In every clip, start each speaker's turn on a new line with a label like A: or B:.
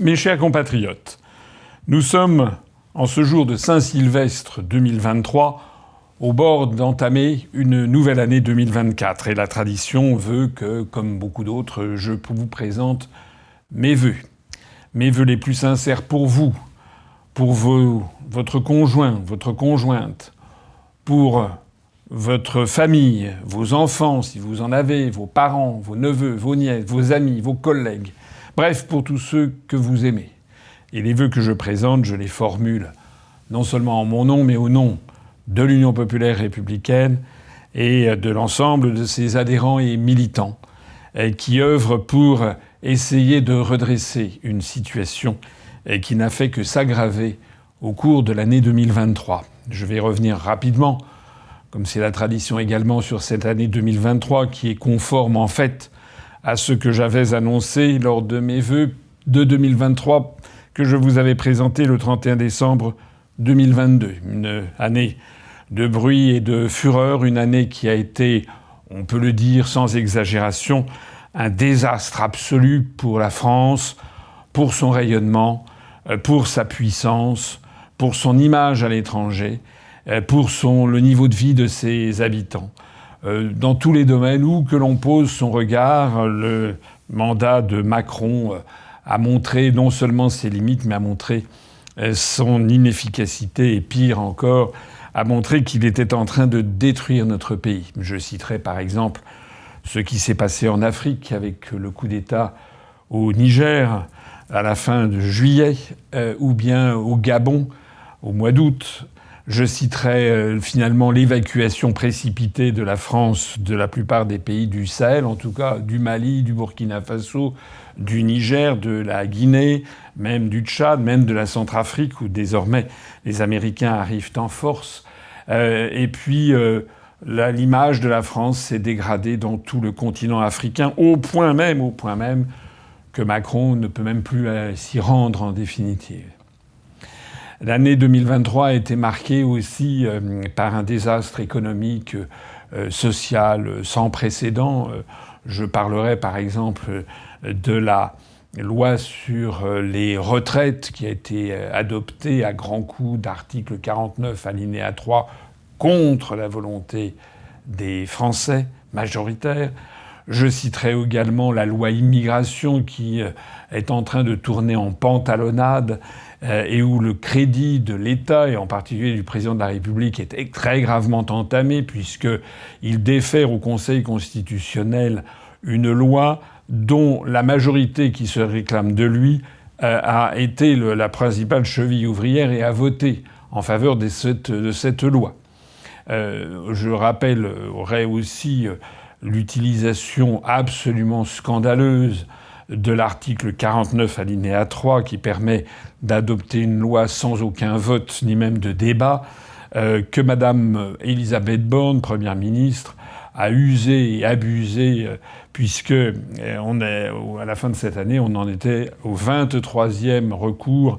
A: Mes chers compatriotes, nous sommes, en ce jour de Saint-Sylvestre 2023, au bord d'entamer une nouvelle année 2024. Et la tradition veut que, comme beaucoup d'autres, je vous présente mes vœux. Mes vœux les plus sincères pour vous, pour votre conjoint, votre conjointe, pour votre famille, vos enfants, si vous en avez, vos parents, vos neveux, vos nièces, vos amis, vos collègues. Bref, pour tous ceux que vous aimez. Et les vœux que je présente, je les formule non seulement en mon nom, mais au nom de l'Union populaire républicaine et de l'ensemble de ses adhérents et militants qui œuvrent pour essayer de redresser une situation qui n'a fait que s'aggraver au cours de l'année 2023. Je vais revenir rapidement, comme c'est la tradition également, sur cette année 2023 qui est conforme en fait à ce que j'avais annoncé lors de mes vœux de 2023 que je vous avais présenté le 31 décembre 2022. Une année de bruit et de fureur, une année qui a été, on peut le dire sans exagération, un désastre absolu pour la France, pour son rayonnement, pour sa puissance, pour son image à l'étranger, pour le niveau de vie de ses habitants. Dans tous les domaines où que l'on pose son regard, le mandat de Macron a montré non seulement ses limites, mais a montré son inefficacité et pire encore, a montré qu'il était en train de détruire notre pays. Je citerai par exemple ce qui s'est passé en Afrique avec le coup d'État au Niger à la fin de juillet, ou bien au Gabon au mois d'août. Je citerai finalement l'évacuation précipitée de la France de la plupart des pays du Sahel, en tout cas du Mali, du Burkina Faso, du Niger, de la Guinée, même du Tchad, même de la Centrafrique, où désormais les Américains arrivent en force. Et puis l'image de la France s'est dégradée dans tout le continent africain, au point même que Macron ne peut même plus s'y rendre en définitive. L'année 2023 a été marquée aussi par un désastre économique, social sans précédent. Je parlerai par exemple de la loi sur les retraites qui a été adoptée à grands coups d'article 49 alinéa 3 contre la volonté des Français majoritaires. Je citerai également la loi immigration qui est en train de tourner en pantalonnade et où le crédit de l'État, et en particulier du président de la République, est très gravement entamé puisqu'il défère au Conseil constitutionnel une loi dont la majorité qui se réclame de lui a été la principale cheville ouvrière et a voté en faveur de cette loi. Je rappellerai aussi l'utilisation absolument scandaleuse de l'article 49 alinéa 3 qui permet d'adopter une loi sans aucun vote ni même de débat, que Madame Elisabeth Borne, Première ministre, a usé et abusé puisque à la fin de cette année, on en était au 23e recours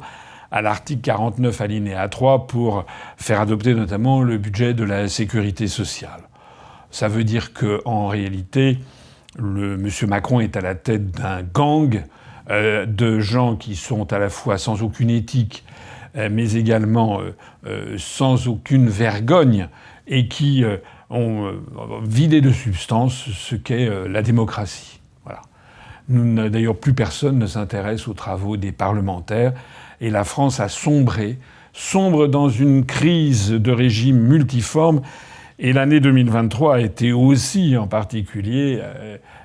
A: à l'article 49 alinéa 3 pour faire adopter notamment le budget de la sécurité sociale. Ça veut dire qu'en réalité, M. Macron est à la tête d'un gang de gens qui sont à la fois sans aucune éthique, mais également sans aucune vergogne, et qui ont vidé de substance ce qu'est la démocratie. Voilà. D'ailleurs, plus personne ne s'intéresse aux travaux des parlementaires, et la France a sombre dans une crise de régime multiforme. Et l'année 2023 a été aussi, en particulier,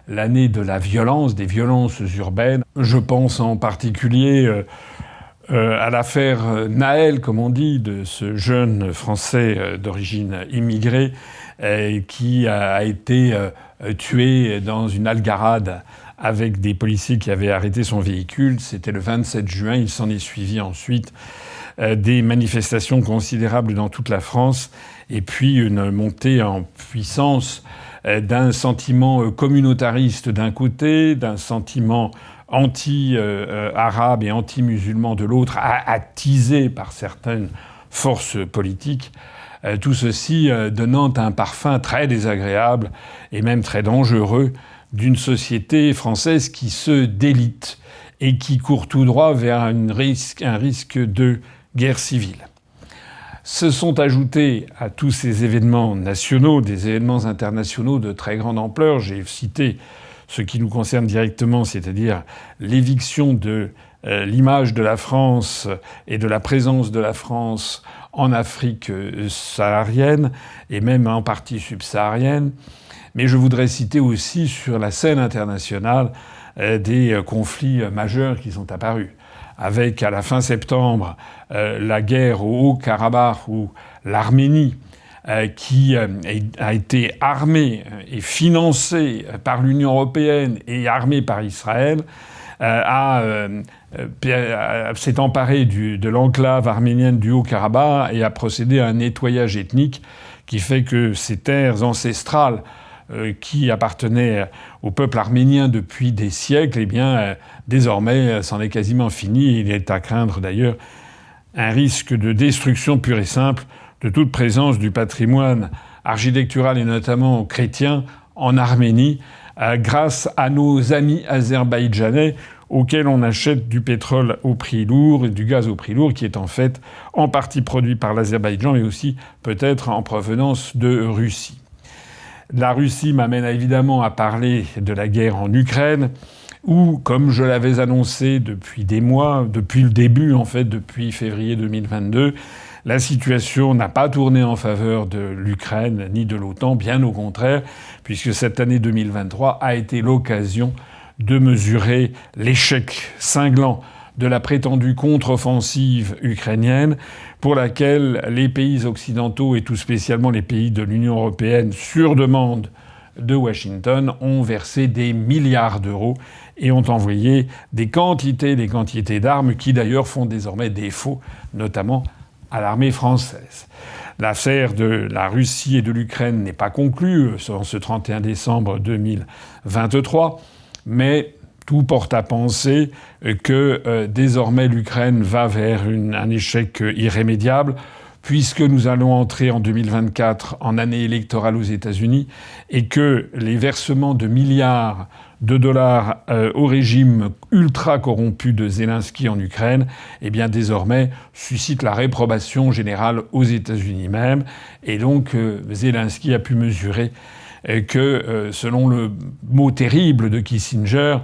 A: l'année de la violence, des violences urbaines. Je pense en particulier à l'affaire Naël, comme on dit, de ce jeune Français d'origine immigrée qui a été tué dans une algarade avec des policiers qui avaient arrêté son véhicule. C'était le 27 juin. Il s'en est suivi ensuite des manifestations considérables dans toute la France et puis une montée en puissance d'un sentiment communautariste d'un côté, d'un sentiment anti-arabe et anti-musulman de l'autre, attisé par certaines forces politiques. Tout ceci donnant un parfum très désagréable et même très dangereux d'une société française qui se délite et qui court tout droit vers un risque de guerre civile. Se sont ajoutés à tous ces événements nationaux, des événements internationaux de très grande ampleur. J'ai cité ce qui nous concerne directement, c'est-à-dire l'éviction de l'image de la France et de la présence de la France en Afrique saharienne et même en partie subsaharienne. Mais je voudrais citer aussi sur la scène internationale des conflits majeurs qui sont apparus. Avec, à la fin septembre, la guerre au Haut-Karabakh où l'Arménie, qui a été armée et financée par l'Union européenne et armée par Israël, s'est emparée de l'enclave arménienne du Haut-Karabakh et a procédé à un nettoyage ethnique qui fait que ces terres ancestrales qui appartenaient au peuple arménien depuis des siècles, eh bien, désormais, c'en est quasiment fini. Il est à craindre d'ailleurs un risque de destruction pure et simple de toute présence du patrimoine architectural et notamment chrétien en Arménie, grâce à nos amis azerbaïdjanais auxquels on achète du pétrole au prix lourd et du gaz au prix lourd, qui est en fait en partie produit par l'Azerbaïdjan, mais aussi peut-être en provenance de Russie. La Russie m'amène évidemment à parler de la guerre en Ukraine, où, comme je l'avais annoncé depuis des mois, depuis le début en fait, depuis février 2022, la situation n'a pas tourné en faveur de l'Ukraine ni de l'OTAN, bien au contraire, puisque cette année 2023 a été l'occasion de mesurer l'échec cinglant de la prétendue contre-offensive ukrainienne, pour laquelle les pays occidentaux et tout spécialement les pays de l'Union européenne, sur demande de Washington, ont versé des milliards d'euros et ont envoyé des quantités d'armes qui d'ailleurs font désormais défaut, notamment à l'armée française. L'affaire de la Russie et de l'Ukraine n'est pas conclue en ce 31 décembre 2023, mais tout porte à penser que désormais l'Ukraine va vers un échec irrémédiable, puisque nous allons entrer en 2024 en année électorale aux États-Unis et que les versements de milliards de dollars au régime ultra corrompu de Zelensky en Ukraine, eh bien désormais suscitent la réprobation générale aux États-Unis même. Et donc Zelensky a pu mesurer que, selon le mot terrible de Kissinger,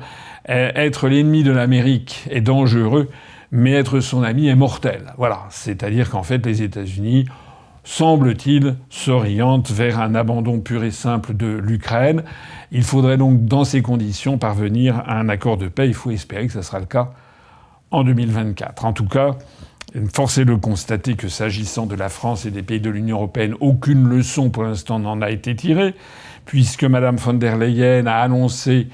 A: être l'ennemi de l'Amérique est dangereux, mais être son ami est mortel. Voilà. C'est-à-dire qu'en fait, les États-Unis, semble-t-il, s'orientent vers un abandon pur et simple de l'Ukraine. Il faudrait donc, dans ces conditions, parvenir à un accord de paix. Il faut espérer que ce sera le cas en 2024. En tout cas, force est de constater que, s'agissant de la France et des pays de l'Union européenne, aucune leçon pour l'instant n'en a été tirée, puisque Mme von der Leyen a annoncé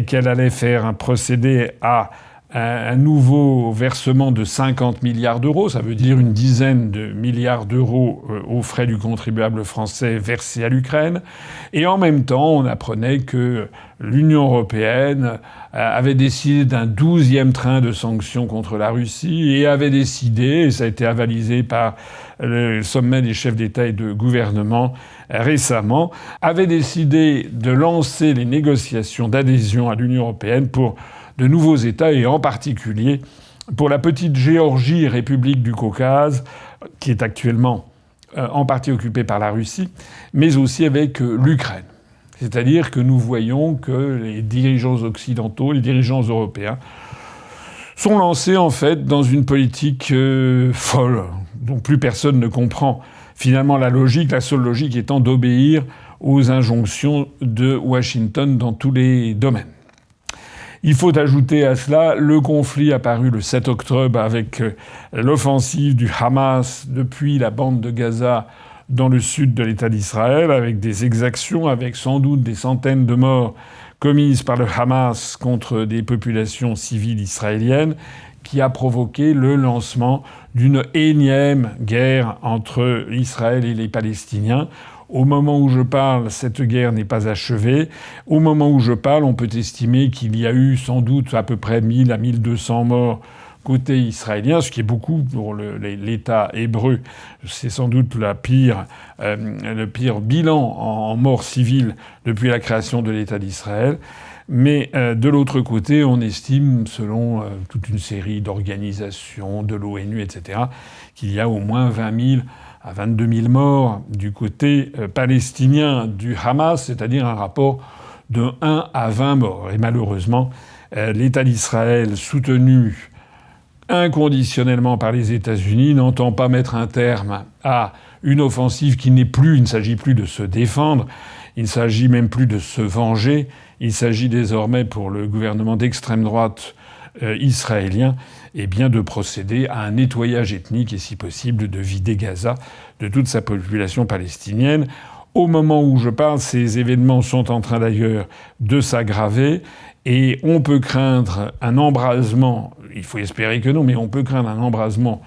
A: qu'elle allait faire un procédé à un nouveau versement de 50 milliards d'euros. Ça veut dire une dizaine de milliards d'euros aux frais du contribuable français versés à l'Ukraine. Et en même temps, on apprenait que l'Union européenne avait décidé d'un 12e train de sanctions contre la Russie et avait décidé, et ça a été avalisé par le sommet des chefs d'État et de gouvernement récemment, avait décidé de lancer les négociations d'adhésion à l'Union européenne pour de nouveaux États, et en particulier pour la petite Géorgie, République du Caucase, qui est actuellement en partie occupée par la Russie, mais aussi avec l'Ukraine. C'est-à-dire que nous voyons que les dirigeants occidentaux, les dirigeants européens, sont lancés en fait dans une politique folle, dont plus personne ne comprend finalement la logique, la seule logique étant d'obéir aux injonctions de Washington dans tous les domaines. Il faut ajouter à cela le conflit apparu le 7 octobre avec l'offensive du Hamas depuis la bande de Gaza dans le sud de l'État d'Israël, avec des exactions, avec sans doute des centaines de morts commises par le Hamas contre des populations civiles israéliennes, qui a provoqué le lancement d'une énième guerre entre Israël et les Palestiniens. Au moment où je parle, cette guerre n'est pas achevée. Au moment où je parle, on peut estimer qu'il y a eu sans doute à peu près 1000 à 1200 morts côté israélien, ce qui est beaucoup pour l'État hébreu. C'est sans doute le pire bilan en morts civiles depuis la création de l'État d'Israël. Mais de l'autre côté, on estime, selon toute une série d'organisations, de l'ONU, etc., qu'il y a au moins 20 000 à 22 000 morts du côté palestinien du Hamas, c'est-à-dire un rapport de 1 à 20 morts. Et malheureusement, l'État d'Israël, soutenu inconditionnellement par les États-Unis, n'entend pas mettre un terme à une offensive qui n'est plus, il ne s'agit plus de se défendre, il ne s'agit même plus de se venger, il s'agit désormais pour le gouvernement d'extrême droite israélien de procéder à un nettoyage ethnique et si possible de vider Gaza de toute sa population palestinienne. Au moment où je parle, ces événements sont en train d'ailleurs de s'aggraver et on peut craindre un embrasement, il faut espérer que non, mais on peut craindre un embrasement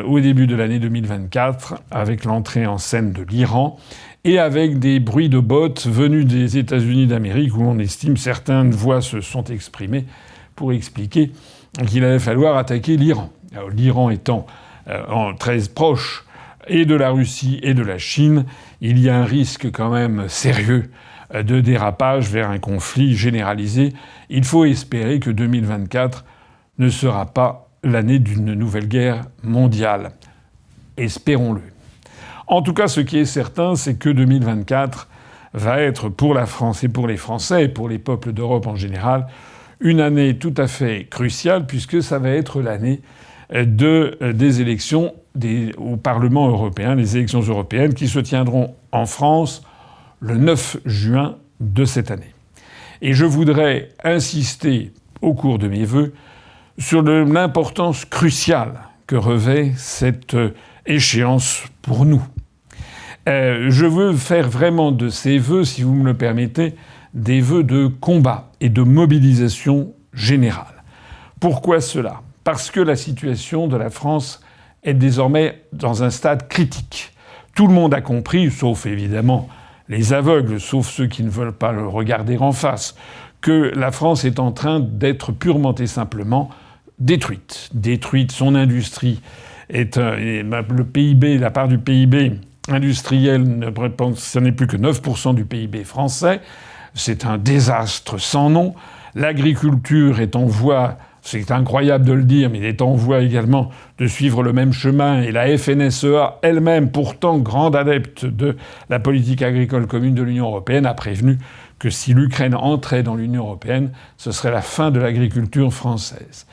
A: au début de l'année 2024 avec l'entrée en scène de l'Iran et avec des bruits de bottes venus des États-Unis d'Amérique où on estime certaines voix se sont exprimées pour expliquer qu'il allait falloir attaquer l'Iran. Alors, l'Iran étant très proche et de la Russie et de la Chine, il y a un risque quand même sérieux de dérapage vers un conflit généralisé. Il faut espérer que 2024 ne sera pas l'année d'une nouvelle guerre mondiale. Espérons-le. En tout cas, ce qui est certain, c'est que 2024 va être pour la France et pour les Français et pour les peuples d'Europe en général une année tout à fait cruciale puisque ça va être l'année des élections au Parlement européen, les élections européennes qui se tiendront en France le 9 juin de cette année. Et je voudrais insister au cours de mes vœux sur l'importance cruciale que revêt cette échéance pour nous. Je veux faire vraiment de ces vœux, si vous me le permettez, des vœux de combat et de mobilisation générale. Pourquoi cela ? Parce que la situation de la France est désormais dans un stade critique. Tout le monde a compris, sauf évidemment les aveugles, sauf ceux qui ne veulent pas le regarder en face, que la France est en train d'être purement et simplement détruite. Détruite, son industrie le PIB, la part du PIB industriel, ce n'est plus que 9% du PIB français. C'est un désastre sans nom. L'agriculture est en voie, c'est incroyable de le dire, mais il est en voie également de suivre le même chemin. Et la FNSEA, elle-même, pourtant grande adepte de la politique agricole commune de l'Union européenne, a prévenu que si l'Ukraine entrait dans l'Union européenne, ce serait la fin de l'agriculture française.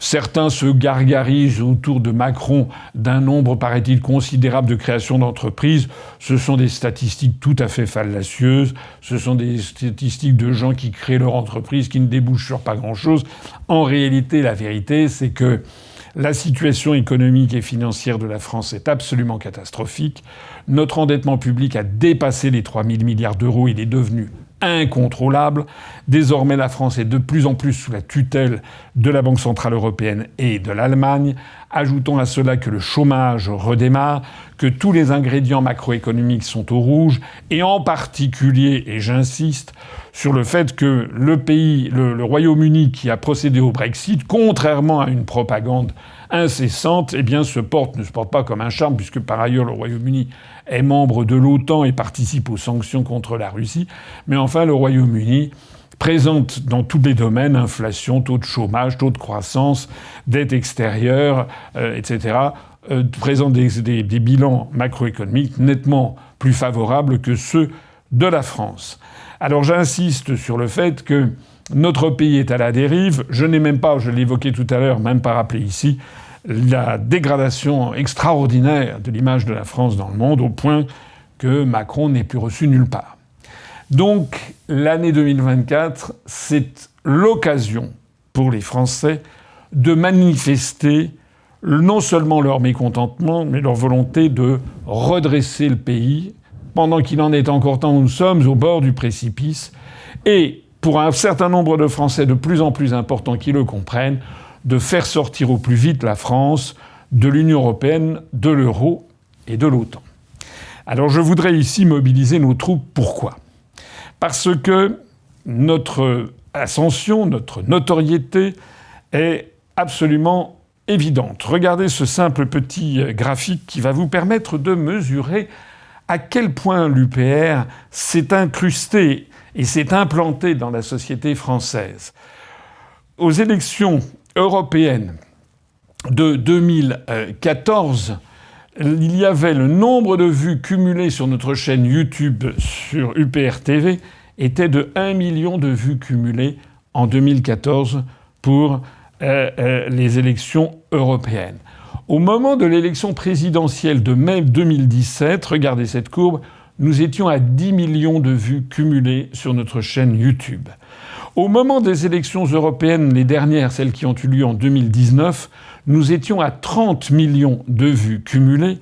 A: Certains se gargarisent autour de Macron d'un nombre, paraît-il, considérable de créations d'entreprises. Ce sont des statistiques tout à fait fallacieuses. Ce sont des statistiques de gens qui créent leur entreprise, qui ne débouchent sur pas grand-chose. En réalité, la vérité, c'est que la situation économique et financière de la France est absolument catastrophique. Notre endettement public a dépassé les 3 000 milliards d'euros. Il est devenu incontrôlable. Désormais, la France est de plus en plus sous la tutelle de la Banque centrale européenne et de l'Allemagne. Ajoutons à cela que le chômage redémarre, que tous les ingrédients macroéconomiques sont au rouge, et en particulier, et j'insiste, sur le fait que le Royaume-Uni, qui a procédé au Brexit, contrairement à une propagande incessante, ne se porte pas comme un charme, puisque par ailleurs le Royaume-Uni est membre de l'OTAN et participe aux sanctions contre la Russie. Mais enfin, le Royaume-Uni présente dans tous les domaines, inflation, taux de chômage, taux de croissance, dette extérieure, etc., présente des bilans macroéconomiques nettement plus favorables que ceux de la France. Alors j'insiste sur le fait que notre pays est à la dérive. Je n'ai même pas, je l'évoquais tout à l'heure, même pas rappelé ici, la dégradation extraordinaire de l'image de la France dans le monde, au point que Macron n'est plus reçu nulle part. Donc l'année 2024, c'est l'occasion pour les Français de manifester non seulement leur mécontentement, mais leur volonté de redresser le pays pendant qu'il en est encore temps où nous sommes au bord du précipice, et pour un certain nombre de Français de plus en plus importants qui le comprennent, de faire sortir au plus vite la France de l'Union européenne, de l'euro et de l'OTAN. Alors je voudrais ici mobiliser nos troupes. Pourquoi ? Parce que notre ascension, notre notoriété est absolument évidente. Regardez ce simple petit graphique qui va vous permettre de mesurer à quel point l'UPR s'est incrusté et s'est implanté dans la société française. Aux élections européennes de 2014, il y avait le nombre de vues cumulées sur notre chaîne YouTube sur UPR TV était de 1 million de vues cumulées en 2014 pour les élections européennes. Au moment de l'élection présidentielle de mai 2017, regardez cette courbe, nous étions à 10 millions de vues cumulées sur notre chaîne YouTube. Au moment des élections européennes, les dernières, celles qui ont eu lieu en 2019, nous étions à 30 millions de vues cumulées.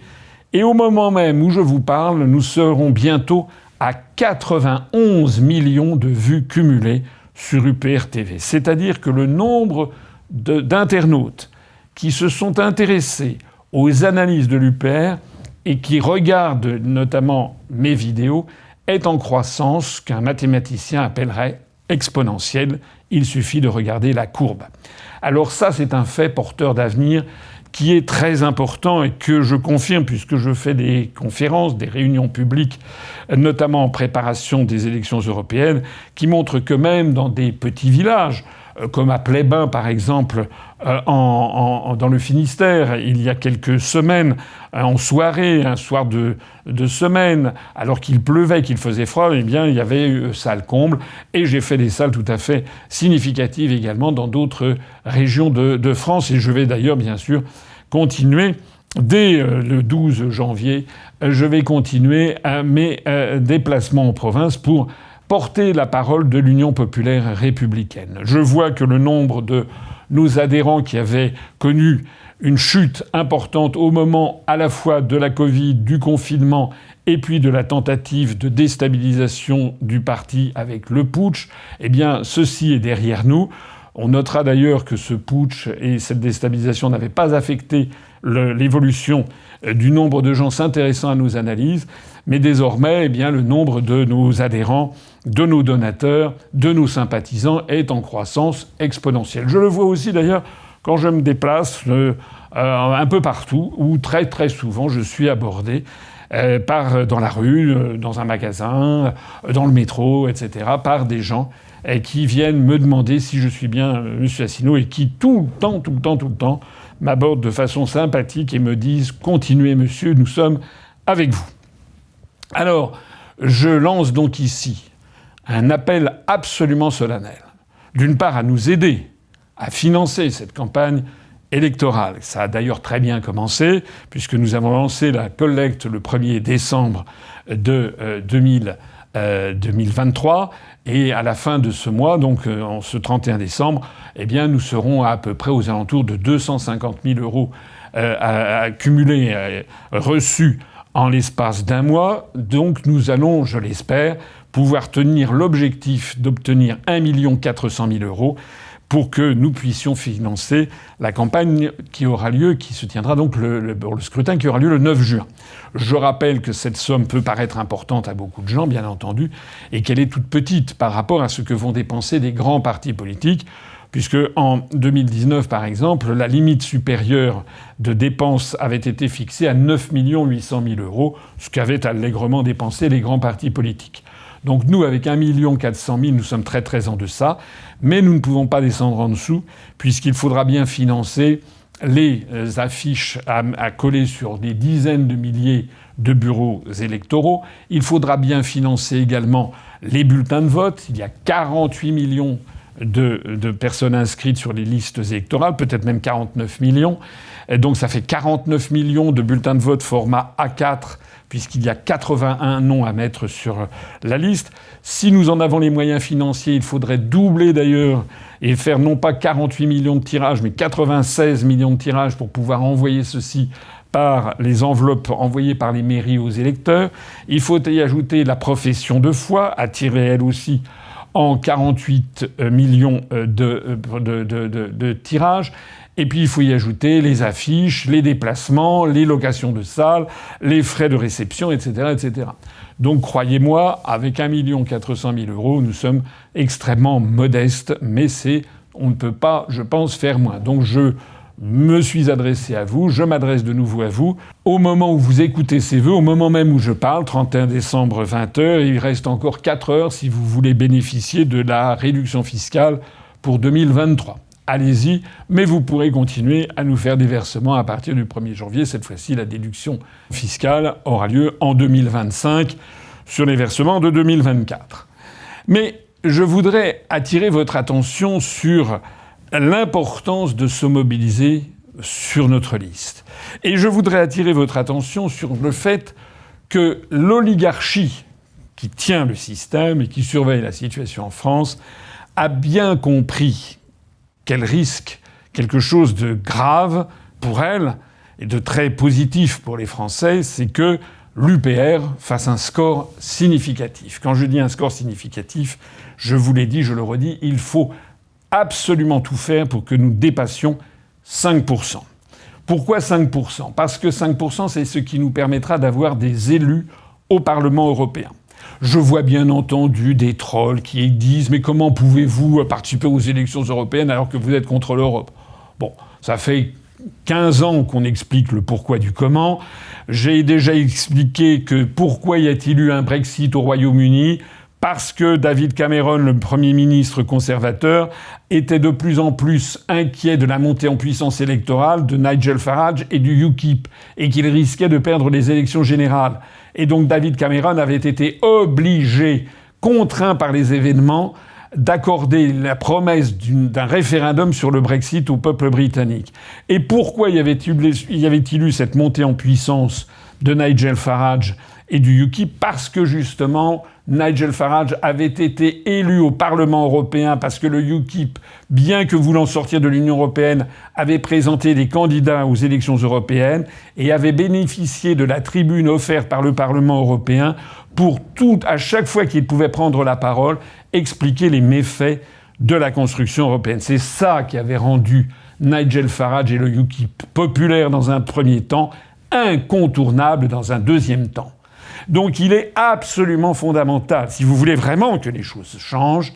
A: Et au moment même où je vous parle, nous serons bientôt à 91 millions de vues cumulées sur UPR TV. C'est-à-dire que le nombre d'internautes qui se sont intéressés aux analyses de l'UPR et qui regardent notamment mes vidéos est en croissance, qu'un mathématicien appellerait exponentielle. Il suffit de regarder la courbe. Alors ça, c'est un fait porteur d'avenir qui est très important et que je confirme puisque je fais des conférences, des réunions publiques, notamment en préparation des élections européennes, qui montrent que même dans des petits villages, comme à Plébain par exemple, dans le Finistère, il y a quelques semaines, en soirée, un soir de semaine, alors qu'il pleuvait, qu'il faisait froid, eh bien il y avait eu salle comble. Et j'ai fait des salles tout à fait significatives également dans d'autres régions de France. Et je vais d'ailleurs bien sûr continuer. Dès le 12 janvier, je vais continuer mes déplacements en province pour porter la parole de l'Union populaire républicaine. Je vois que le nombre de nos adhérents qui avaient connu une chute importante au moment à la fois de la Covid, du confinement et puis de la tentative de déstabilisation du parti avec le putsch, eh bien ceci est derrière nous. On notera d'ailleurs que ce putsch et cette déstabilisation n'avaient pas affecté l'évolution du nombre de gens s'intéressant à nos analyses, mais désormais, eh bien, le nombre de nos adhérents, de nos donateurs, de nos sympathisants est en croissance exponentielle. Je le vois aussi d'ailleurs quand je me déplace un peu partout, où très très souvent je suis abordé dans la rue, dans un magasin, dans le métro, etc., par des gens qui viennent me demander si je suis bien M. Asselineau et qui tout le temps m'abordent de façon sympathique et me disent « Continuez monsieur, nous sommes avec vous ». Alors, je lance donc ici un appel absolument solennel. D'une part, à nous aider à financer cette campagne électorale. Ça a d'ailleurs très bien commencé, puisque nous avons lancé la collecte le 1er décembre de 2023. Et à la fin de ce mois, donc en ce 31 décembre, eh bien, nous serons à peu près aux alentours de 250 000 euros accumulés, reçus en l'espace d'un mois. Donc nous allons, je l'espère, pouvoir tenir l'objectif d'obtenir 1 400 000 euros pour que nous puissions financer la campagne qui aura lieu, qui se tiendra donc le scrutin qui aura lieu le 9 juin. Je rappelle que cette somme peut paraître importante à beaucoup de gens, bien entendu, et qu'elle est toute petite par rapport à ce que vont dépenser des grands partis politiques, puisque en 2019, par exemple, la limite supérieure de dépenses avait été fixée à 9 800 000 euros, ce qu'avaient allègrement dépensé les grands partis politiques. Donc nous, avec 1 400 000, nous sommes très très en deçà, mais nous ne pouvons pas descendre en dessous, puisqu'il faudra bien financer les affiches à coller sur des dizaines de milliers de bureaux électoraux. Il faudra bien financer également les bulletins de vote. Il y a 48 millions de personnes inscrites sur les listes électorales, peut-être même 49 millions. Et donc ça fait 49 millions de bulletins de vote format A4, puisqu'il y a 81 noms à mettre sur la liste. Si nous en avons les moyens financiers, il faudrait doubler d'ailleurs et faire non pas 48 millions de tirages, mais 96 millions de tirages pour pouvoir envoyer ceci par les enveloppes envoyées par les mairies aux électeurs. Il faut y ajouter la profession de foi, attirée elle aussi en 48 millions de tirages. Et puis il faut y ajouter les affiches, les déplacements, les locations de salles, les frais de réception, etc., etc. Donc croyez-moi, avec 1 400 000 euros, nous sommes extrêmement modestes, mais on ne peut pas, je pense, faire moins. Donc je me suis adressé à vous, je m'adresse de nouveau à vous. Au moment où vous écoutez ces vœux, au moment même où je parle, 31 décembre, 20h, il reste encore 4 heures si vous voulez bénéficier de la réduction fiscale pour 2023. Allez-y, mais vous pourrez continuer à nous faire des versements à partir du 1er janvier. Cette fois-ci, la déduction fiscale aura lieu en 2025 sur les versements de 2024. Mais je voudrais attirer votre attention sur l'importance de se mobiliser sur notre liste. Et je voudrais attirer votre attention sur le fait que l'oligarchie qui tient le système et qui surveille la situation en France a bien compris qu'elle risque quelque chose de grave pour elle et de très positif pour les Français, c'est que l'UPR fasse un score significatif. Quand je dis un score significatif, je vous l'ai dit, je le redis, il faut absolument tout faire pour que nous dépassions 5%. Pourquoi 5% ? Parce que 5%, c'est ce qui nous permettra d'avoir des élus au Parlement européen. Je vois bien entendu des trolls qui disent « Mais comment pouvez-vous participer aux élections européennes alors que vous êtes contre l'Europe ?» Bon, ça fait 15 ans qu'on explique le pourquoi du comment. J'ai déjà expliqué que pourquoi y a-t-il eu un Brexit au Royaume-Uni ? Parce que David Cameron, le Premier ministre conservateur, était de plus en plus inquiet de la montée en puissance électorale de Nigel Farage et du UKIP, et qu'il risquait de perdre les élections générales. Et donc David Cameron avait été obligé, contraint par les événements, d'accorder la promesse d'un référendum sur le Brexit au peuple britannique. Et pourquoi y avait-il eu cette montée en puissance de Nigel Farage et du UKIP ? Parce que justement, Nigel Farage avait été élu au Parlement européen parce que le UKIP, bien que voulant sortir de l'Union européenne, avait présenté des candidats aux élections européennes et avait bénéficié de la tribune offerte par le Parlement européen pour à chaque fois qu'il pouvait prendre la parole, expliquer les méfaits de la construction européenne. C'est ça qui avait rendu Nigel Farage et le UKIP populaires dans un premier temps, incontournables dans un deuxième temps. Donc il est absolument fondamental, si vous voulez vraiment que les choses changent,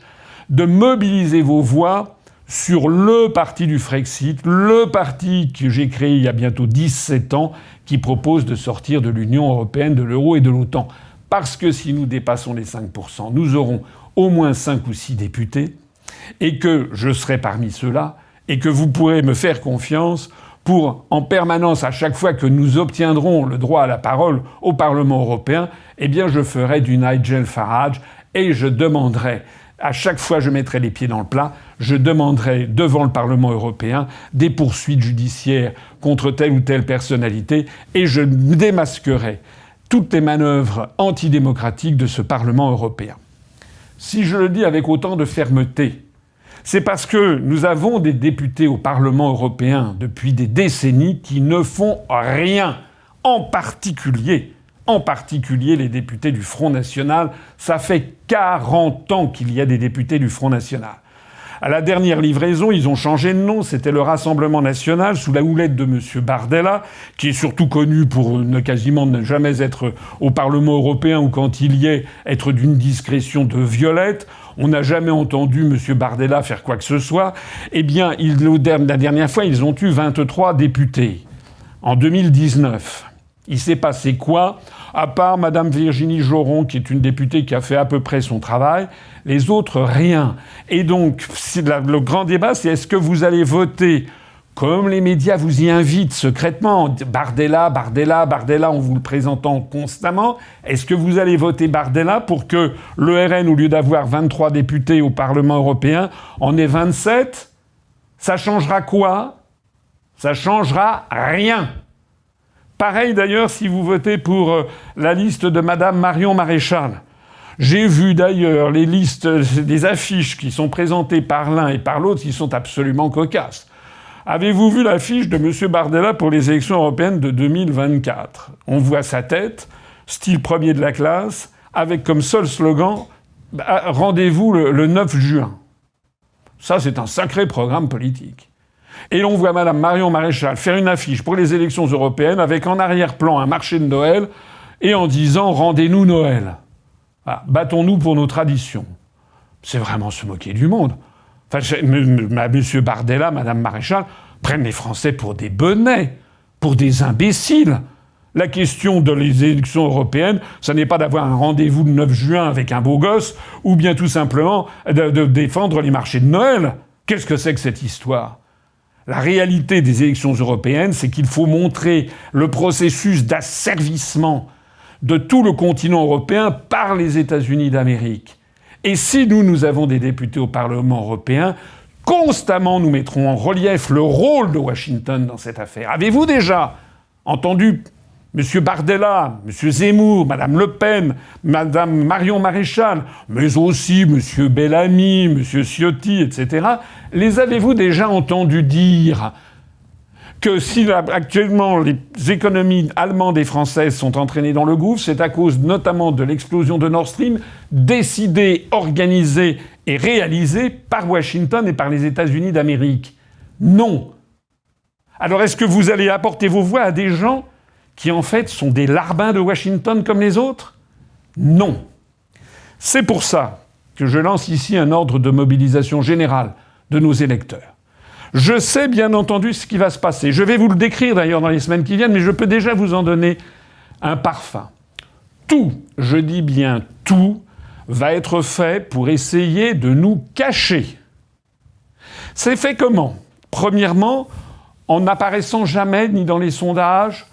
A: de mobiliser vos voix sur le parti du Frexit, le parti que j'ai créé il y a bientôt 17 ans, qui propose de sortir de l'Union européenne, de l'euro et de l'OTAN. Parce que si nous dépassons les 5%, nous aurons au moins 5 ou 6 députés, et que je serai parmi ceux-là, et que vous pourrez me faire confiance pour, en permanence, à chaque fois que nous obtiendrons le droit à la parole au Parlement européen, eh bien je ferai du Nigel Farage et je demanderai, à chaque fois je mettrai les pieds dans le plat, je demanderai devant le Parlement européen des poursuites judiciaires contre telle ou telle personnalité et je démasquerai toutes les manœuvres antidémocratiques de ce Parlement européen. Si je le dis avec autant de fermeté, c'est parce que nous avons des députés au Parlement européen depuis des décennies qui ne font rien. En particulier les députés du Front National. Ça fait 40 ans qu'il y a des députés du Front National. À la dernière livraison, ils ont changé de nom. C'était le Rassemblement National sous la houlette de M. Bardella, qui est surtout connu pour quasiment ne jamais être au Parlement européen ou quand il y est, être d'une discrétion de violette. On n'a jamais entendu M. Bardella faire quoi que ce soit. Eh bien, la dernière fois, ils ont eu 23 députés. En 2019. Il s'est passé quoi ? À part Mme Virginie Joron, qui est une députée qui a fait à peu près son travail, les autres, rien. Et donc, le grand débat, c'est est-ce que vous allez voter comme les médias vous y invitent secrètement, Bardella, en vous le présentant constamment, est-ce que vous allez voter Bardella pour que le RN, au lieu d'avoir 23 députés au Parlement européen, en ait 27 ? Ça changera quoi ? Ça changera rien. Pareil d'ailleurs si vous votez pour la liste de Madame Marion Maréchal. J'ai vu d'ailleurs les listes des affiches qui sont présentées par l'un et par l'autre qui sont absolument cocasses. Avez-vous vu l'affiche de M. Bardella pour les élections européennes de 2024 ? On voit sa tête, style premier de la classe, avec comme seul slogan « Rendez-vous le 9 juin ». Ça, c'est un sacré programme politique. Et l'on voit Mme Marion Maréchal faire une affiche pour les élections européennes avec en arrière-plan un marché de Noël et en disant « Rendez-nous Noël ». Ah, battons-nous pour nos traditions. C'est vraiment se moquer du monde. Enfin, M. Bardella, Mme Maréchal, prennent les Français pour des benets, pour des imbéciles. La question de les élections européennes, ça n'est pas d'avoir un rendez-vous le 9 juin avec un beau gosse, ou bien tout simplement de défendre les marchés de Noël. Qu'est-ce que c'est que cette histoire ? La réalité des élections européennes, c'est qu'il faut montrer le processus d'asservissement de tout le continent européen par les États-Unis d'Amérique. Et si nous avons des députés au Parlement européen, constamment nous mettrons en relief le rôle de Washington dans cette affaire. Avez-vous déjà entendu M. Bardella, M. Zemmour, Mme Le Pen, Mme Marion Maréchal, mais aussi M. Bellamy, M. Ciotti, etc. Les avez-vous déjà entendus dire que si actuellement les économies allemandes et françaises sont entraînées dans le gouffre, c'est à cause notamment de l'explosion de Nord Stream, décidée, organisée et réalisée par Washington et par les États-Unis d'Amérique? Non. Alors est-ce que vous allez apporter vos voix à des gens qui en fait sont des larbins de Washington comme les autres? Non. C'est pour ça que je lance ici un ordre de mobilisation générale de nos électeurs. Je sais bien entendu ce qui va se passer. Je vais vous le décrire d'ailleurs dans les semaines qui viennent, mais je peux déjà vous en donner un parfum. Tout, je dis bien tout, va être fait pour essayer de nous cacher. C'est fait comment ? Premièrement, en n'apparaissant jamais ni dans les sondages,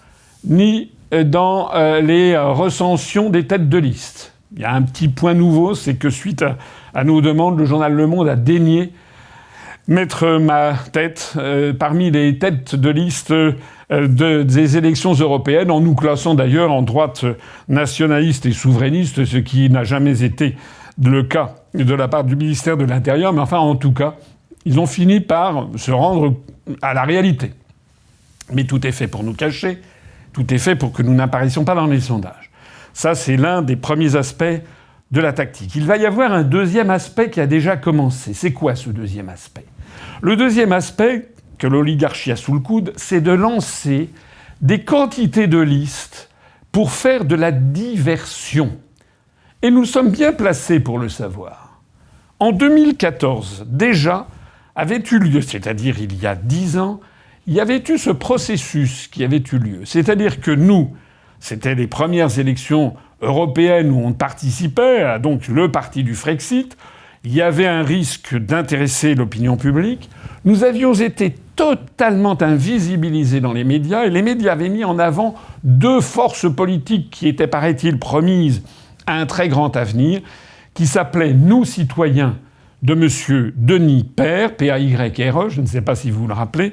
A: ni dans les recensions des têtes de liste. Il y a un petit point nouveau, c'est que suite à nos demandes, le journal Le Monde a daigné mettre ma tête parmi les têtes de liste des élections européennes, en nous classant d'ailleurs en droite nationaliste et souverainiste, ce qui n'a jamais été le cas de la part du ministère de l'Intérieur, mais enfin, en tout cas, ils ont fini par se rendre à la réalité. Mais tout est fait pour nous cacher, tout est fait pour que nous n'apparaissions pas dans les sondages. Ça, c'est l'un des premiers aspects de la tactique. Il va y avoir un deuxième aspect qui a déjà commencé. C'est quoi ce deuxième aspect ? Le deuxième aspect que l'oligarchie a sous le coude, c'est de lancer des quantités de listes pour faire de la diversion. Et nous sommes bien placés pour le savoir. En 2014, déjà, avait eu lieu, c'est-à-dire il y a 10 ans, il y avait eu ce processus qui avait eu lieu. C'est-à-dire que nous, c'était les premières élections européennes où on participait, donc le parti du Frexit. Il y avait un risque d'intéresser l'opinion publique. Nous avions été totalement invisibilisés dans les médias, et les médias avaient mis en avant deux forces politiques qui étaient, paraît-il, promises à un très grand avenir, qui s'appelaient Nous, citoyens, de M. Denis Père, P-A-Y-R-E, je ne sais pas si vous vous le rappelez,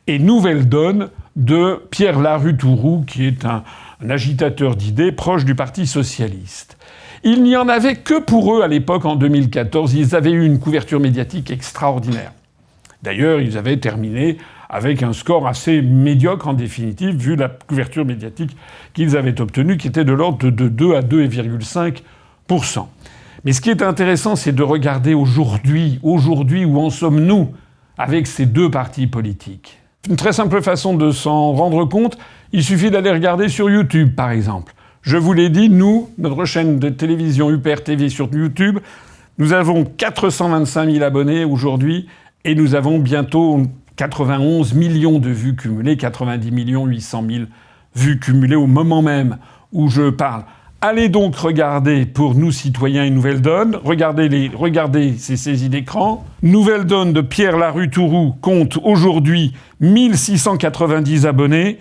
A: et Nouvelle Donne de Pierre Larue-Tourou, qui est un agitateur d'idées proche du Parti socialiste. Il n'y en avait que pour eux à l'époque, en 2014. Ils avaient eu une couverture médiatique extraordinaire. D'ailleurs, ils avaient terminé avec un score assez médiocre en définitive, vu la couverture médiatique qu'ils avaient obtenue, qui était de l'ordre de 2 à 2,5%. Mais ce qui est intéressant, c'est de regarder aujourd'hui où en sommes-nous avec ces deux partis politiques. Une très simple façon de s'en rendre compte, il suffit d'aller regarder sur YouTube, par exemple. Je vous l'ai dit, nous, notre chaîne de télévision UPR TV sur YouTube, nous avons 425 000 abonnés aujourd'hui et nous avons bientôt 91 millions de vues cumulées, 90 800 000 vues cumulées au moment même où je parle. Allez donc regarder pour Nous Citoyens et Nouvelle Donne. Regardez ces saisies d'écran. Nouvelle Donne de Pierre Larue-Tourou compte aujourd'hui 1690 abonnés,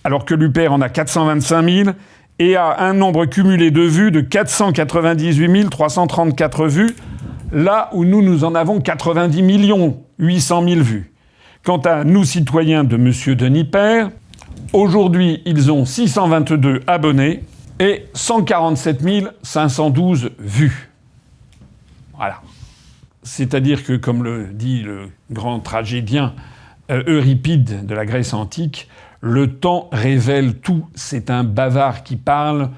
A: alors que l'UPR en a 425 000. Et a un nombre cumulé de vues de 498 334 vues, là où nous en avons 90 800 000 vues. Quant à Nous, citoyens de M. Denis Père, aujourd'hui, ils ont 622 abonnés et 147 512 vues. Voilà. C'est-à-dire que, comme le dit le grand tragédien Euripide de la Grèce antique, le temps révèle tout. C'est un bavard qui parle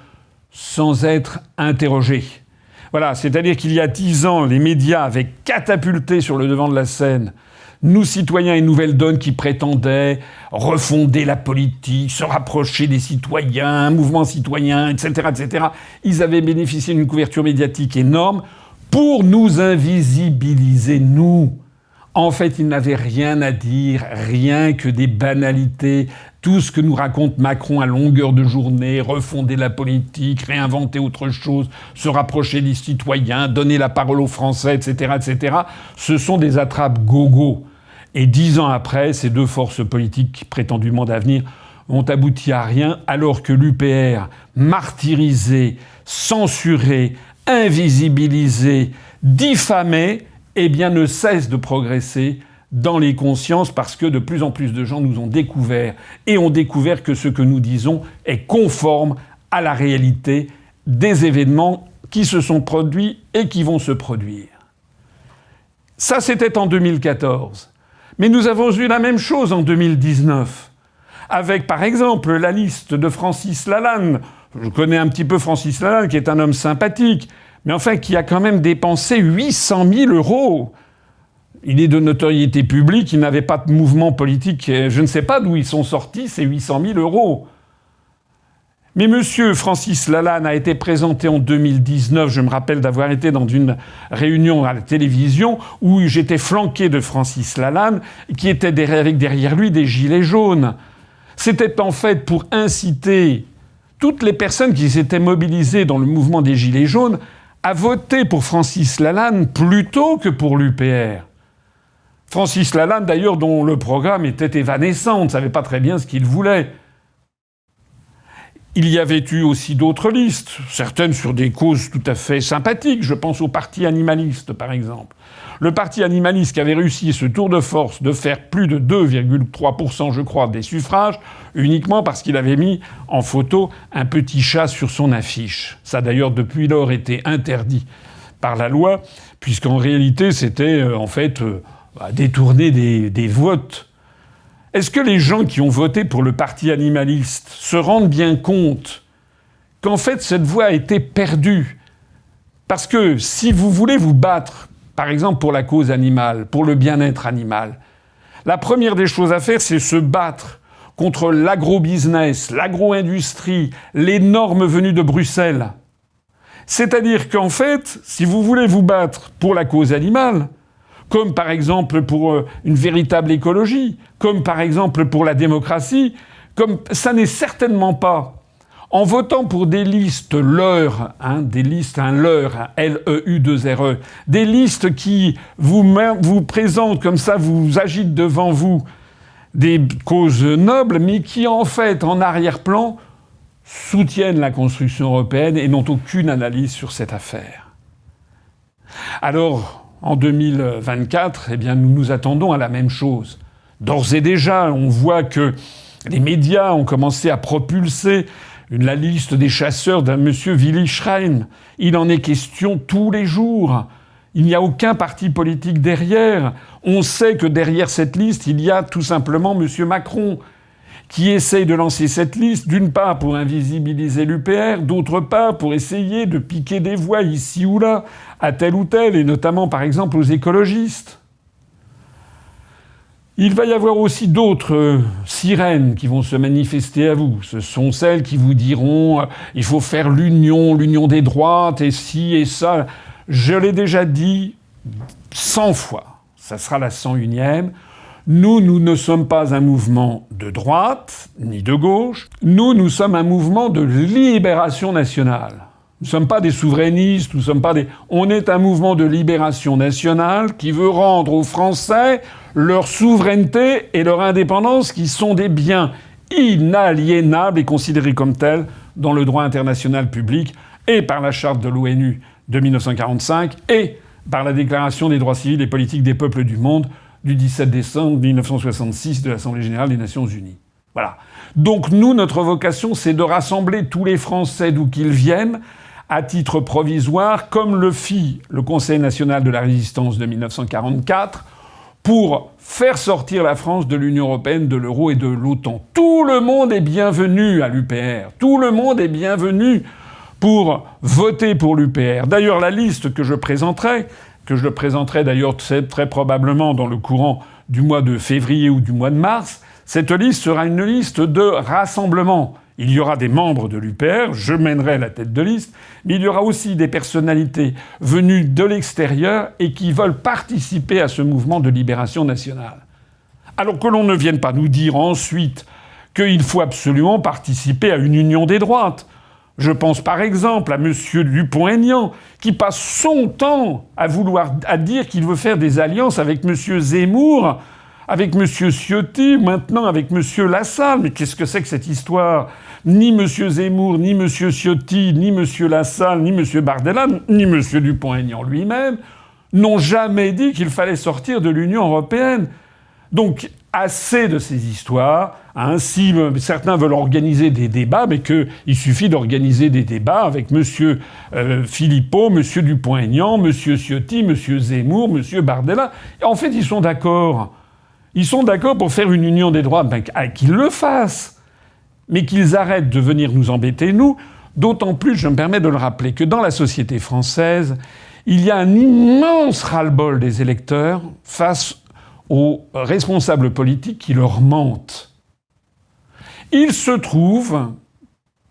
A: sans être interrogé. Voilà, c'est-à-dire qu'il y a 10 ans, les médias avaient catapulté sur le devant de la scène Nous, citoyens et Nouvelle Donne, qui prétendaient refonder la politique, se rapprocher des citoyens, mouvement citoyen, etc., etc. Ils avaient bénéficié d'une couverture médiatique énorme. pour nous invisibiliser, nous. En fait, ils n'avaient rien à dire, rien que des banalités. Tout ce que nous raconte Macron à longueur de journée, refonder la politique, réinventer autre chose, se rapprocher des citoyens, donner la parole aux Français, etc., etc., ce sont des attrapes-gogo. Et 10 ans après, ces deux forces politiques prétendument d'avenir ont abouti à rien, alors que l'UPR, martyrisée, censurée, invisibilisée, diffamée, eh bien, ne cesse de progresser dans les consciences parce que de plus en plus de gens nous ont découvert et ont découvert que ce que nous disons est conforme à la réalité des événements qui se sont produits et qui vont se produire. Ça, c'était en 2014. Mais nous avons eu la même chose en 2019. Avec, par exemple, la liste de Francis Lalanne. Je connais un petit peu Francis Lalanne, qui est un homme sympathique, mais enfin qui a quand même dépensé 800 000 €. Il est de notoriété publique, il n'avait pas de mouvement politique. Je ne sais pas d'où ils sont sortis, ces 800 000 €. Mais monsieur Francis Lalanne a été présenté en 2019. Je me rappelle d'avoir été dans une réunion à la télévision où j'étais flanqué de Francis Lalanne, qui était avec derrière lui des gilets jaunes. C'était en fait pour inciter toutes les personnes qui s'étaient mobilisées dans le mouvement des gilets jaunes à voter pour Francis Lalanne plutôt que pour l'UPR. Francis Lalanne, d'ailleurs, dont le programme était évanescent, on ne savait pas très bien ce qu'il voulait. Il y avait eu aussi d'autres listes, certaines sur des causes tout à fait sympathiques. Je pense au Parti animaliste, par exemple. Le Parti animaliste qui avait réussi ce tour de force de faire plus de 2,3%, je crois, des suffrages, uniquement parce qu'il avait mis en photo un petit chat sur son affiche. Ça, d'ailleurs, depuis lors, été interdit par la loi, puisqu'en réalité, c'était, détourner des votes. Est-ce que les gens qui ont voté pour le Parti animaliste se rendent bien compte qu'en fait cette voie a été perdue? Parce que si vous voulez vous battre, par exemple pour la cause animale, pour le bien-être animal, la première des choses à faire, c'est se battre contre l'agro-business, l'agro-industrie, les normes venues de Bruxelles. C'est-à-dire qu'en fait, si vous voulez vous battre pour la cause animale, comme par exemple pour une véritable écologie, comme par exemple pour la démocratie, comme ça n'est certainement pas en votant pour des listes leurres, des listes leurre, L-E-U-2-R-E, des listes qui vous présentent comme ça, vous agitent devant vous des causes nobles, mais qui en fait, en arrière-plan, soutiennent la construction européenne et n'ont aucune analyse sur cette affaire. Alors, en 2024, eh bien, nous nous attendons à la même chose. D'ores et déjà, on voit que les médias ont commencé à propulser la liste des chasseurs d'un monsieur Willy Schrein. Il en est question tous les jours. Il n'y a aucun parti politique derrière. On sait que derrière cette liste, il y a tout simplement monsieur Macron, qui essaye de lancer cette liste, d'une part pour invisibiliser l'UPR, d'autre part pour essayer de piquer des voix ici ou là, à tel ou tel, et notamment par exemple aux écologistes. Il va y avoir aussi d'autres sirènes qui vont se manifester à vous. Ce sont celles qui vous diront « il faut faire l'union des droites, et ci et ça ». Je l'ai déjà dit 100 fois, ça sera la 101e. Nous ne sommes pas un mouvement de droite, ni de gauche. Nous sommes un mouvement de libération nationale. Nous ne sommes pas des souverainistes, on est un mouvement de libération nationale qui veut rendre aux Français leur souveraineté et leur indépendance, qui sont des biens inaliénables et considérés comme tels dans le droit international public et par la charte de l'ONU de 1945 et par la Déclaration des droits civils et politiques des peuples du monde du 17 décembre 1966 de l'Assemblée générale des Nations unies. Voilà. Donc nous, notre vocation, c'est de rassembler tous les Français d'où qu'ils viennent, à titre provisoire, comme le fit le Conseil national de la résistance de 1944, pour faire sortir la France de l'Union européenne, de l'euro et de l'OTAN. Tout le monde est bienvenu à l'UPR. Tout le monde est bienvenu pour voter pour l'UPR. D'ailleurs, la liste que je présenterai d'ailleurs très probablement dans le courant du mois de février ou du mois de mars, cette liste sera une liste de rassemblement. Il y aura des membres de l'UPR, je mènerai la tête de liste, mais il y aura aussi des personnalités venues de l'extérieur et qui veulent participer à ce mouvement de libération nationale. Alors que l'on ne vienne pas nous dire ensuite qu'il faut absolument participer à une union des droites. Je pense par exemple à M. Dupont-Aignan, qui passe son temps à dire qu'il veut faire des alliances avec M. Zemmour, avec M. Ciotti, maintenant avec M. Lassalle. Mais qu'est-ce que c'est que cette histoire ? Ni M. Zemmour, ni M. Ciotti, ni M. Lassalle, ni M. Bardella, ni M. Dupont-Aignan lui-même n'ont jamais dit qu'il fallait sortir de l'Union européenne. Donc, assez de ces histoires. Ainsi, certains veulent organiser des débats, mais qu'il suffit d'organiser des débats avec M. Philippot, M. Dupont-Aignan, M. Ciotti, M. Zemmour, M. Bardella. Et en fait, ils sont d'accord. Ils sont d'accord pour faire une union des droits. Ben, qu'ils le fassent. Mais qu'ils arrêtent de venir nous embêter, nous. D'autant plus, je me permets de le rappeler, que dans la société française, il y a un immense ras-le-bol des électeurs face aux responsables politiques qui leur mentent. Il se trouve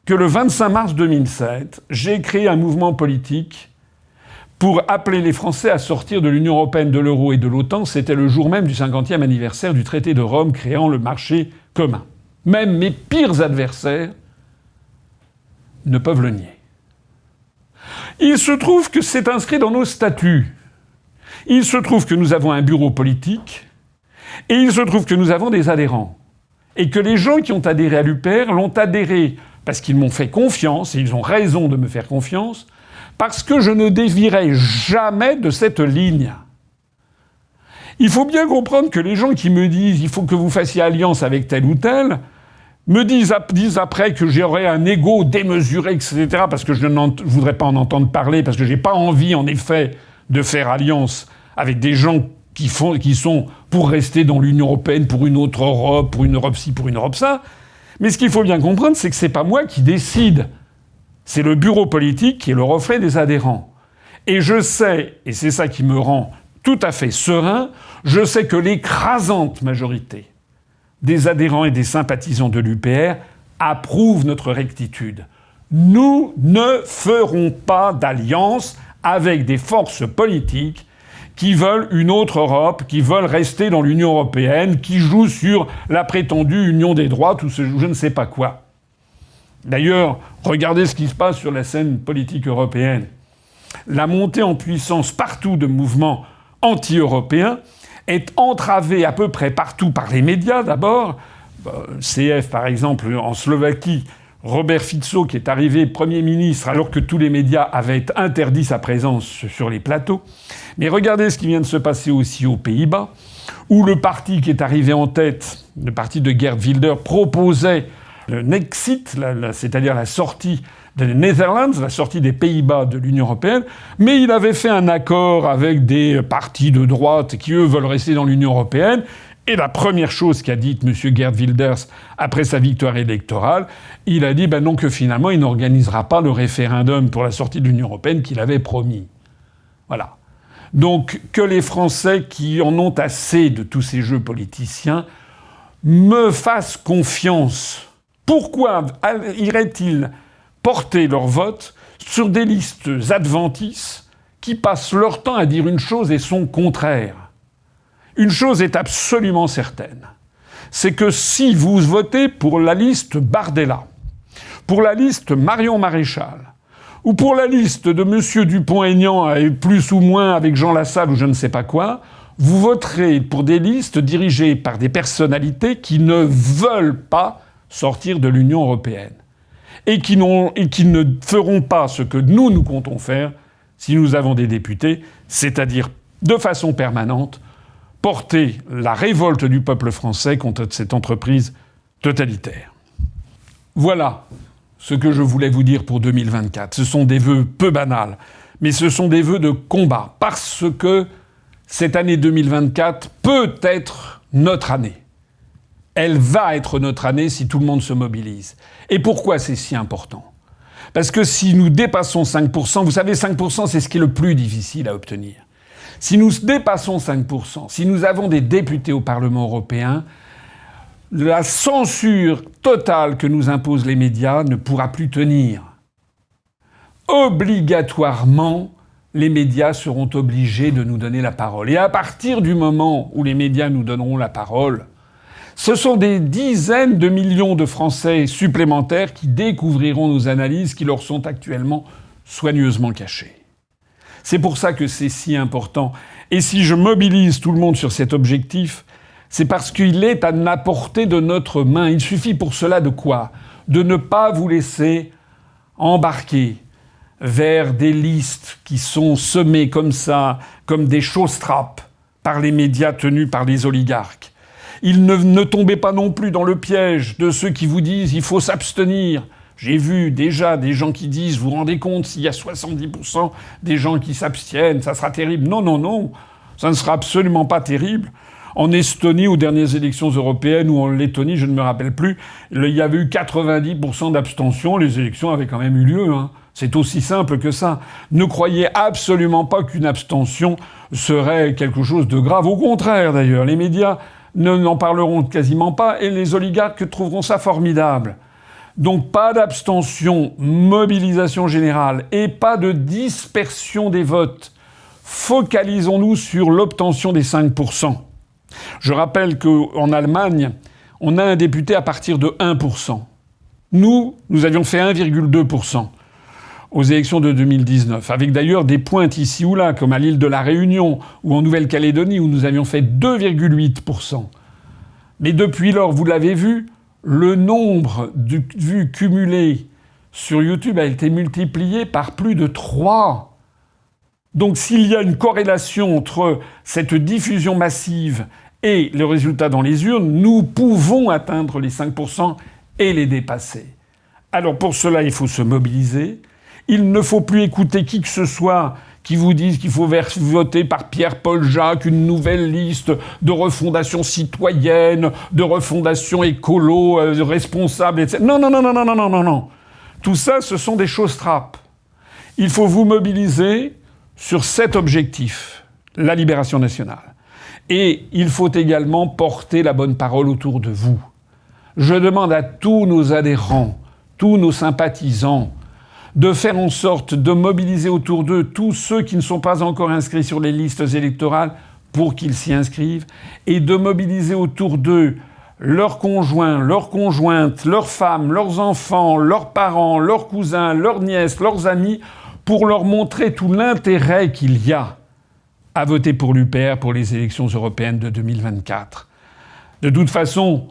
A: que le 25 mars 2007, j'ai créé un mouvement politique pour appeler les Français à sortir de l'Union européenne, de l'euro et de l'OTAN. C'était le jour même du 50e anniversaire du traité de Rome créant le marché commun. Même mes pires adversaires ne peuvent le nier. Il se trouve que c'est inscrit dans nos statuts. Il se trouve que nous avons un bureau politique et il se trouve que nous avons des adhérents. Et que les gens qui ont adhéré à l'UPR l'ont adhéré parce qu'ils m'ont fait confiance, et ils ont raison de me faire confiance, parce que je ne dévierai jamais de cette ligne. Il faut bien comprendre que les gens qui me disent « il faut que vous fassiez alliance avec tel ou tel », me disent après que j'aurai un ego démesuré, etc., parce que je ne voudrais pas en entendre parler, parce que j'ai pas envie, en effet, de faire alliance avec des gens qui sont pour rester dans l'Union européenne, pour une autre Europe, pour une Europe-ci, pour une Europe ça. Mais ce qu'il faut bien comprendre, c'est que c'est pas moi qui décide. C'est le bureau politique qui est le reflet des adhérents. Et je sais, et c'est ça qui me rend tout à fait serein, je sais que l'écrasante majorité des adhérents et des sympathisants de l'UPR approuvent notre rectitude. Nous ne ferons pas d'alliance avec des forces politiques qui veulent une autre Europe, qui veulent rester dans l'Union européenne, qui jouent sur la prétendue union des droits, ou je ne sais pas quoi. D'ailleurs, regardez ce qui se passe sur la scène politique européenne. La montée en puissance partout de mouvements anti-européens est entravée à peu près partout par les médias d'abord. CF, par exemple, en Slovaquie, Robert Fico, qui est arrivé Premier ministre alors que tous les médias avaient interdit sa présence sur les plateaux. Mais regardez ce qui vient de se passer aussi aux Pays-Bas, où le parti qui est arrivé en tête, le parti de Geert Wilders, proposait le Nexit, c'est-à-dire la sortie des Netherlands, la sortie des Pays-Bas de l'Union européenne, mais il avait fait un accord avec des partis de droite qui, eux, veulent rester dans l'Union européenne. Et la première chose qu'a dite M. Geert Wilders après sa victoire électorale, il a dit non, que finalement il n'organisera pas le référendum pour la sortie de l'Union européenne qu'il avait promis. Voilà. Donc que les Français qui en ont assez de tous ces jeux politiciens me fassent confiance. Pourquoi iraient-ils porter leur vote sur des listes adventices qui passent leur temps à dire une chose et son contraire ? Une chose est absolument certaine, c'est que si vous votez pour la liste Bardella, pour la liste Marion Maréchal, ou pour la liste de M. Dupont-Aignan, et plus ou moins avec Jean Lassalle ou je ne sais pas quoi, vous voterez pour des listes dirigées par des personnalités qui ne veulent pas sortir de l'Union européenne et qui ne feront pas ce que nous comptons faire si nous avons des députés, c'est-à-dire de façon permanente porter la révolte du peuple français contre cette entreprise totalitaire. Voilà ce que je voulais vous dire pour 2024. Ce sont des vœux peu banals, mais ce sont des vœux de combat, parce que cette année 2024 peut être notre année. Elle va être notre année si tout le monde se mobilise. Et pourquoi c'est si important ? Parce que si nous dépassons 5%, vous savez, 5%, c'est ce qui est le plus difficile à obtenir. Si nous dépassons 5%, si nous avons des députés au Parlement européen, la censure totale que nous imposent les médias ne pourra plus tenir. Obligatoirement, les médias seront obligés de nous donner la parole. Et à partir du moment où les médias nous donneront la parole, ce sont des dizaines de millions de Français supplémentaires qui découvriront nos analyses qui leur sont actuellement soigneusement cachées. C'est pour ça que c'est si important. Et si je mobilise tout le monde sur cet objectif, c'est parce qu'il est à la portée de notre main. Il suffit pour cela de quoi ? De ne pas vous laisser embarquer vers des listes qui sont semées comme ça, comme des choses-trappes, par les médias tenus par les oligarques. Ne tombez pas non plus dans le piège de ceux qui vous disent « il faut s'abstenir ». J'ai vu déjà des gens qui disent « vous vous rendez compte, s'il y a 70% des gens qui s'abstiennent, ça sera terrible ». Non, non, non, ça ne sera absolument pas terrible. En Estonie, aux dernières élections européennes, ou en Lettonie, je ne me rappelle plus, il y avait eu 90% d'abstention, les élections avaient quand même eu lieu, hein. C'est aussi simple que ça. Ne croyez absolument pas qu'une abstention serait quelque chose de grave. Au contraire, d'ailleurs, les médias n'en parleront quasiment pas et les oligarques trouveront ça formidable. Donc pas d'abstention, mobilisation générale et pas de dispersion des votes. Focalisons-nous sur l'obtention des 5%. Je rappelle qu'en Allemagne, on a un député à partir de 1%. Nous avions fait 1,2%. Aux élections de 2019, avec d'ailleurs des pointes ici ou là, comme à l'île de la Réunion ou en Nouvelle-Calédonie, où nous avions fait 2,8%. Mais depuis lors, vous l'avez vu, le nombre de vues cumulées sur YouTube a été multiplié par plus de 3. Donc s'il y a une corrélation entre cette diffusion massive et le résultat dans les urnes, nous pouvons atteindre les 5% et les dépasser. Alors pour cela, il faut se mobiliser. Il ne faut plus écouter qui que ce soit qui vous dise qu'il faut voter par Pierre-Paul Jacques, une nouvelle liste de refondation citoyenne, de refondation écolo, responsable, etc. Non, non, non, non, non, non, non, non, non. Tout ça, ce sont des choses trappes. Il faut vous mobiliser sur cet objectif, la libération nationale. Et il faut également porter la bonne parole autour de vous. Je demande à tous nos adhérents, tous nos sympathisants, de faire en sorte de mobiliser autour d'eux tous ceux qui ne sont pas encore inscrits sur les listes électorales pour qu'ils s'y inscrivent, et de mobiliser autour d'eux leurs conjoints, leurs conjointes, leurs femmes, leurs enfants, leurs parents, leurs cousins, leurs nièces, leurs amis, pour leur montrer tout l'intérêt qu'il y a à voter pour l'UPR pour les élections européennes de 2024. De toute façon,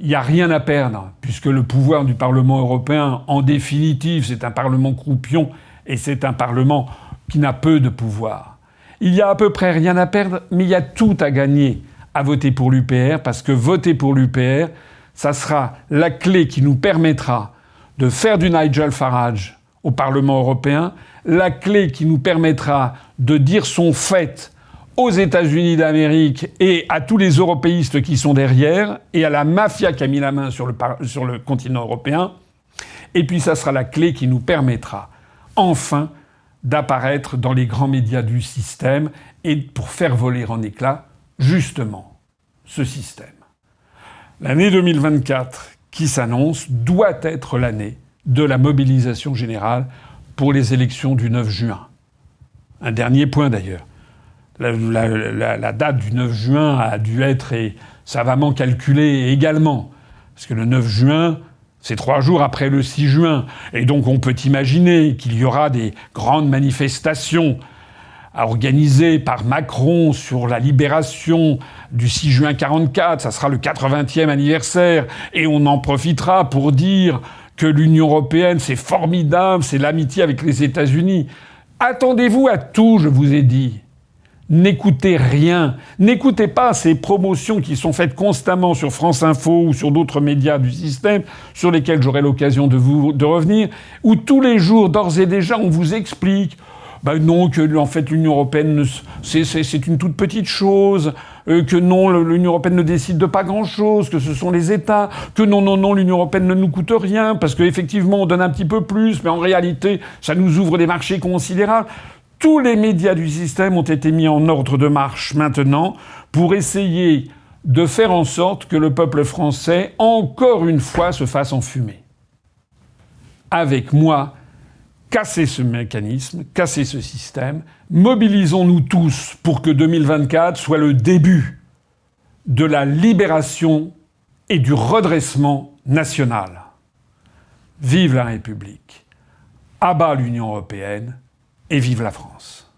A: il n'y a rien à perdre, puisque le pouvoir du Parlement européen, en définitive, c'est un Parlement croupion et c'est un Parlement qui n'a peu de pouvoir. Il y a à peu près rien à perdre, mais il y a tout à gagner à voter pour l'UPR, parce que voter pour l'UPR, ça sera la clé qui nous permettra de faire du Nigel Farage au Parlement européen, la clé qui nous permettra de dire son fait aux États-Unis d'Amérique et à tous les européistes qui sont derrière, et à la mafia qui a mis la main sur le continent européen. Et puis ça sera la clé qui nous permettra, enfin, d'apparaître dans les grands médias du système et pour faire voler en éclats, justement, ce système. L'année 2024 qui s'annonce doit être l'année de la mobilisation générale pour les élections du 9 juin. Un dernier point d'ailleurs. La date du 9 juin a dû être savamment calculée également. Parce que le 9 juin, c'est 3 jours après le 6 juin. Et donc on peut imaginer qu'il y aura des grandes manifestations organisées par Macron sur la libération du 6 juin 1944. Ça sera le 80e anniversaire. Et on en profitera pour dire que l'Union européenne, c'est formidable, c'est l'amitié avec les États-Unis. Attendez-vous à tout, je vous ai dit. N'écoutez rien. N'écoutez pas ces promotions qui sont faites constamment sur France Info ou sur d'autres médias du système, sur lesquels j'aurai l'occasion de revenir, où tous les jours, d'ores et déjà, on vous explique non, que en fait l'Union européenne, c'est une toute petite chose, que non, l'Union européenne ne décide de pas grand-chose, que ce sont les États, que non, l'Union européenne ne nous coûte rien, parce qu'effectivement, on donne un petit peu plus, mais en réalité, ça nous ouvre des marchés considérables. Tous les médias du système ont été mis en ordre de marche maintenant pour essayer de faire en sorte que le peuple français, encore une fois, se fasse enfumer. Avec moi, cassez ce mécanisme, cassez ce système, mobilisons-nous tous pour que 2024 soit le début de la libération et du redressement national. Vive la République, à bas l'Union européenne et vive la France.